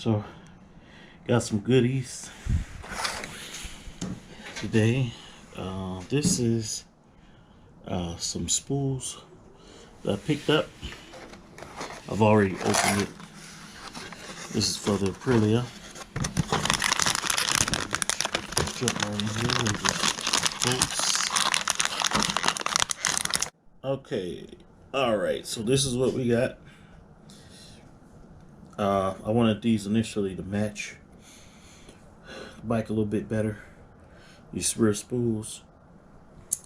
So got some goodies today. This is some spools that I picked up. I've already opened it. This is for the Aprilia. Jump right in here with the bolts. Okay, alright, so this is what we got. I wanted these initially to match the bike a little bit better. These rear spools.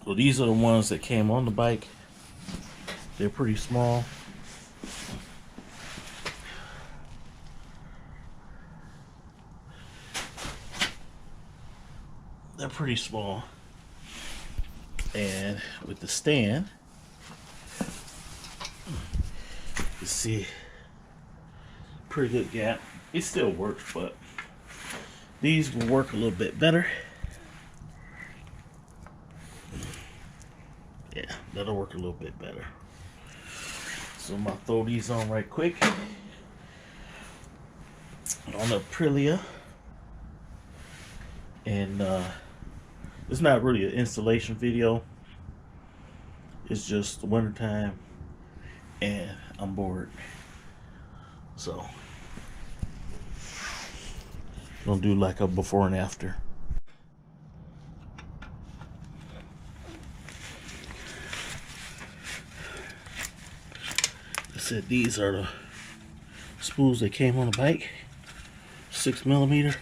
Well, these are the ones that came on the bike. They're pretty small. They're pretty small. And with the stand, you see, pretty good gap. It still works, but these will work a little bit better. Yeah, that'll work a little bit better. So I'm gonna throw these on right quick on the Aprilia. And it's not really an installation video. It's just the winter time and I'm bored. So gonna do like a before and after. I said these are the spools that came on the bike. 6mm.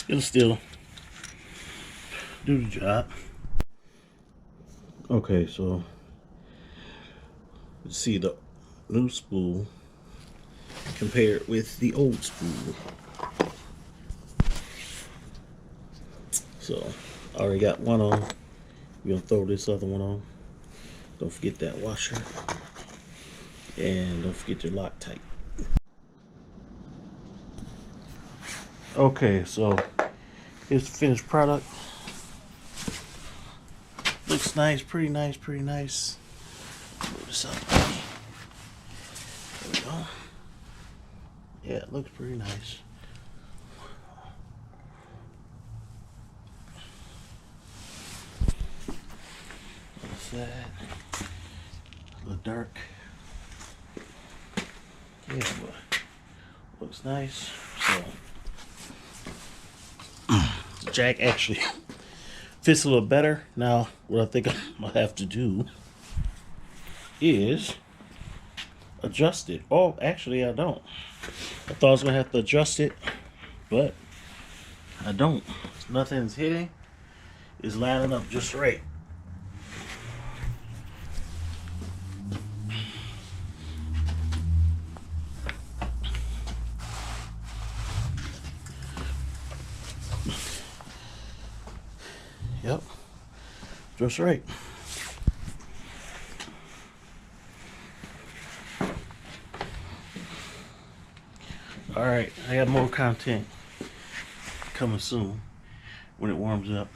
It'll still do the job. Okay, so let's see the new spool compared with the old spool. So I already got one on. We're gonna throw this other one on. Don't forget that washer. And don't forget your Loctite. Okay, so here's the finished product. Looks nice, pretty nice, pretty nice. Move this out of the way. There we go. Yeah, it looks pretty nice. What's that? A little dark. Yeah, but looks nice. So the jack actually fits a little better. Now, what I think I'm gonna have to do is adjust it. Oh, actually, I don't. I thought I was gonna have to adjust it, but I don't. Nothing's hitting. It's lining up just right. Yep, just right. All right, I got more content coming soon when it warms up.